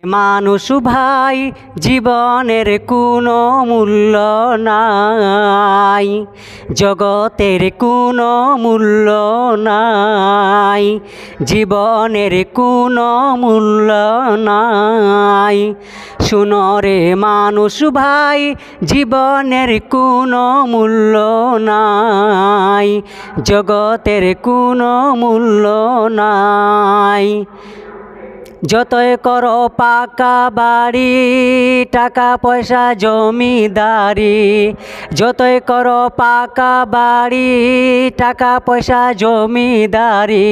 মানুষ ভাই জীবনের কোনো মূল্য নাই, জগতের কোনো মূল্য নাই, জীবনের কোনো মূল্য নাই। শুনো রে মানুষ ভাই জীবনের কোনো মূল্য নাই, জগতের কোনো মূল্য নাই। যতই করো পাকা বাড়ি টাকা পয়সা জমিদারি, যতই করো পাকা বাড়ি টাকা পয়সা জমিদারি,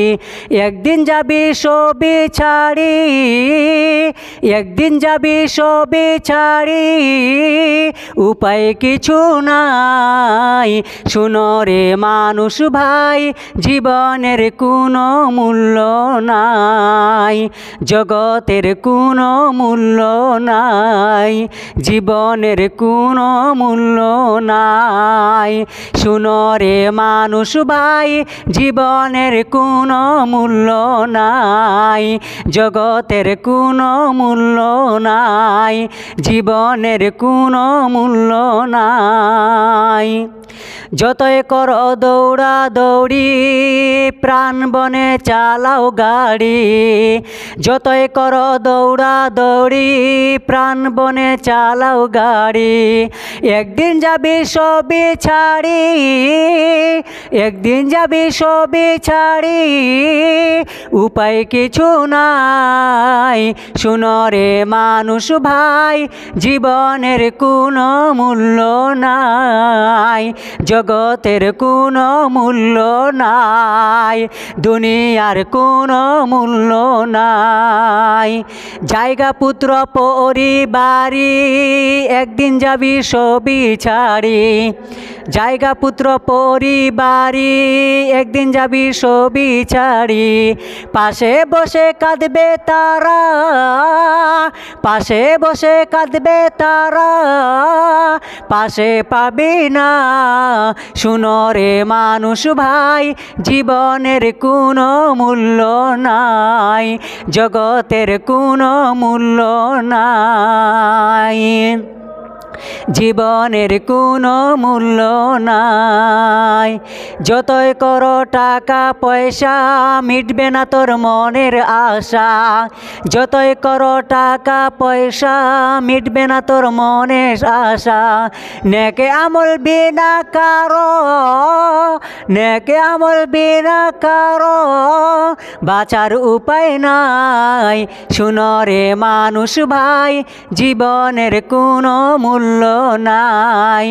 একদিন যাবি সবই ছাড়ি, একদিন যাবি সবই ছাড়ি, উপায় কিছু নাই। শুনো রে মানুষ ভাই জীবনের কোনো মূল্য নাই, জগতের কোনো মূল্য নাই, জীবনের কোনো মূল্য নাই। শুনো রে মানুষ ভাই জীবনের কোনো মূল্য নাই, জগতের কোনো মূল্য নাই, জীবনের কোনো মূল্য নাই। যতই করো দৌড়া দৌড়ি প্রাণবনে চালাও গাড়ি, যতই করো দৌড়া দৌড়ি প্রাণবনে চালাও গাড়ি, একদিন যাবি সবই ছাড়ি, একদিন যাবি সবই ছাড়ি, উপায় কিছু নাই। শুনো রে মানুষ ভাই জীবনের কোনো মূল্য নাই, জগতের কোনো মূল্য নাই, দুনিয়ার কোনো মূল্য নাই। জায়গা পুত্র পরিবারি একদিন যাবি সবই ছাড়ি, জায়গা পুত্র পরিবারি একদিন যাবি সবই ছাড়ি, পাশে বসে কাঁদবে তারা, পাশে বসে কাঁদবে তারা, পাশে পাবি না। শুনো রে মানুষ ভাই জীবনের কোনো মূল্য নাই, জগতের কোনো মূল্য নাই, জীবনের কোনো মূল্য নাই। যতই করো টাকা পয়সা মিটবে না তোর মনের আশা, যতই করো টাকা পয়সা মিটবে না তোর মনের আশা। নেকে আমল বিনা কারো, নেকে আমল বিনা কারো বাঁচার উপায় নাই। শুনো রে মানুষ ভাই জীবনের কোনো মূল্য নাই,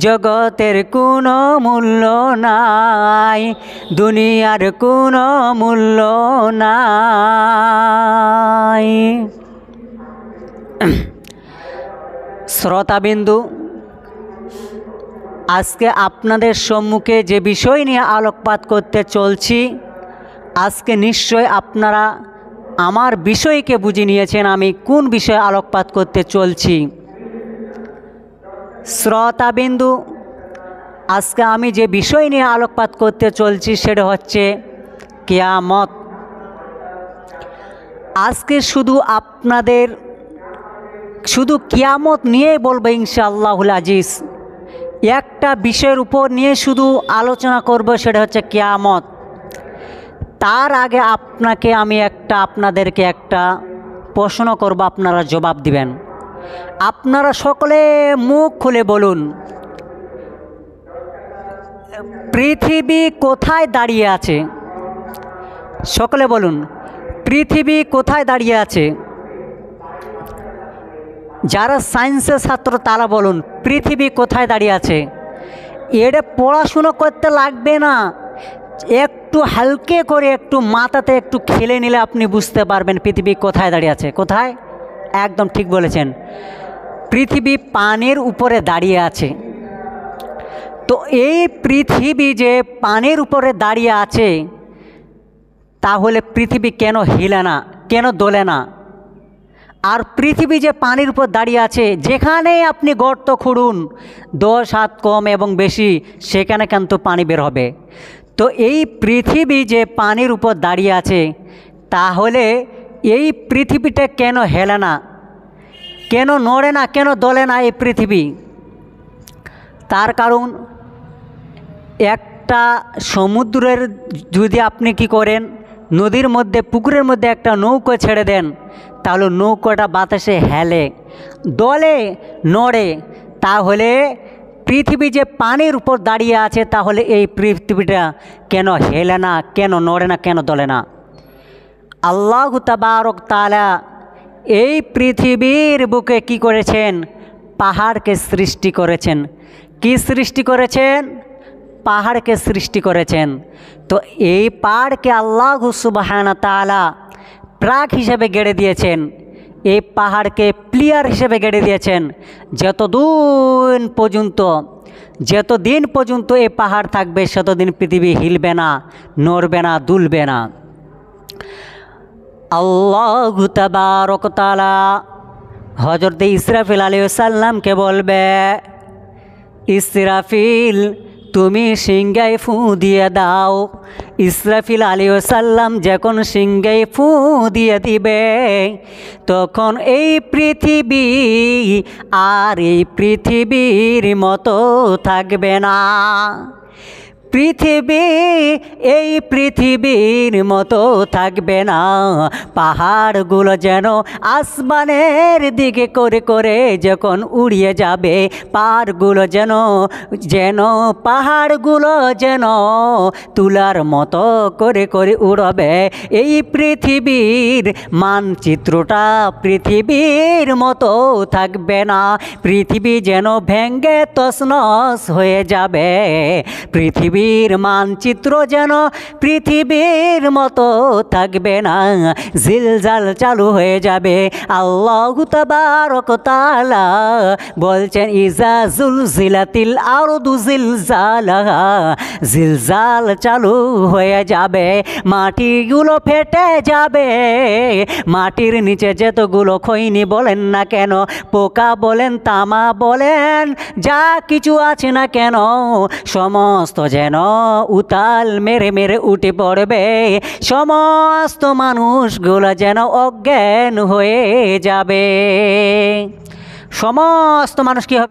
জগতের কোনো মূল্য নাই, দুনিয়ার কোনো মূল্য নাই। শ্রোতাবিন্দু, আজকে আপনাদের সম্মুখে যে বিষয় নিয়ে আলোকপাত করতে চলছি, আজকে নিশ্চয় আপনারা আমার বিষয়কে বুঝে নিয়েছেন আমি কোন বিষয়ে আলোকপাত করতে চলছি। শ্রোতাবিন্দু, আজকে আমি যে বিষয় নিয়ে আলোকপাত করতে চলছি সেটা হচ্ছে কিয়ামত। আজকে শুধু আপনাদের শুধু কিয়ামত নিয়েই বলবো ইনশাআল্লাহুল আজিজ। একটা বিষয়ের উপর নিয়ে শুধু আলোচনা করব, সেটা হচ্ছে কিয়ামত। তার আগে আপনাদেরকে একটা প্রশ্ন করব, আপনারা জবাব দিবেন। আপনারা সকলে মুখ খুলে বলুন, পৃথিবী কোথায় দাঁড়িয়ে আছে? সকলে বলুন, পৃথিবী কোথায় দাঁড়িয়ে আছে? যারা সায়েন্সের ছাত্র তারা বলুন, পৃথিবী কোথায় দাঁড়িয়ে আছে? এটা পড়াশুনো করতে লাগবে না, একটু হালকে করে একটু মাথাতে একটু খেলে নিলে আপনি বুঝতে পারবেন পৃথিবী কোথায় দাঁড়িয়ে আছে। কোথায়? একদম ঠিক বলেছেন, পৃথিবী পানির উপরে দাঁড়িয়ে আছে। তো এই পৃথিবী যে পানির উপরে দাঁড়িয়ে আছে, তাহলে পৃথিবী কেন হিলে না, কেন দোলে না? আর পৃথিবী যে পানির উপর দাঁড়িয়ে আছে, যেখানেই আপনি গর্ত খুঁড়ুন 10 হাত কম এবং বেশি, সেখানে কিন্তু পানি বের হবে। তো এই পৃথিবী যে পানির উপর দাঁড়িয়ে আছে, তাহলে এই পৃথিবীটা কেন হেলে না, কেন নড়ে না, কেন দোলে না এই পৃথিবী? তার কারণ একটা সমুদ্রের যদি আপনি কি করেন, নদীর মধ্যে পুকুরের মধ্যে একটা নৌকো ছেড়ে দেন, তাহলে নৌকোটা বাতাসে হেলে, দোলে, নড়ে। তাহলে পৃথিবী যে পানির উপর দাঁড়িয়ে আছে, তাহলে এই পৃথিবীটা কেন হেলে না, কেন নড়ে না, কেন দোলে না? আল্লাহ তাবারক তাআলা এই পৃথিবীর বুকে কি করেছেন? পাহাড়কে সৃষ্টি করেছেন। কি সৃষ্টি করেছেন? পাহাড়কে সৃষ্টি করেছেন। তো এই পাহাড়কে আল্লাহ সুবহানাহু তাআলা প্রাক হিসেবে গেড়ে দিয়েছেন। এই পাহাড়কে প্লেয়ার হিসেবে গেড়ে দিয়েছেন। যতদিন পর্যন্ত এই পাহাড় থাকবে, ততদিন পৃথিবী হিলবে না, নড়বে না, দুলবে না। আল্লাহ তাবারক তাআলা হযরত ইসরাফিল আলাইহিস সালামকে বলবে, ইসরাফিল তুমি সিংহায় ফু দিয়ে দাও। ইসরাফিল আলাইহিস সালাম যখন সিংহায় ফু দিয়ে দিবে, তখন এই পৃথিবী আর এই পৃথিবীর মতো থাকবে না। পৃথিবী এই পৃথিবীর মতো থাকবে না। পাহাড়গুলো যেন আসমানের দিকে করে করে যখন উড়িয়ে যাবে, পাহাড়গুলো যেন তুলার মতো করে করে উড়বে। এই পৃথিবীর মানচিত্রটা পৃথিবীর মতো থাকবে না। পৃথিবী যেন ভেঙ্গে তছনছ হয়ে যাবে। পৃথিবীর মানচিত্র যেন পৃথিবীর মতো থাকবে না, জিলজাল চালু হয়ে যাবে। আল্লাহু তাবারক তাআলা বলছেন, ইজা জুলজিলাতিল আরদু জিলজালাহা, জিলজাল চালু হয়ে যাবে, মাটিগুলো ফেটে যাবে। মাটির নিচে যতগুলো খৈনি বলেন না কেন, পোকা বলেন, তামা বলেন, যা কিছু আছে না কেন, সমস্ত যেন উতাল মেরে মেরে উঠে পড়বে। সমস্ত মানুষগুলো যেন অজ্ঞান হয়ে যাবে। সমস্ত মানুষ কি হবে?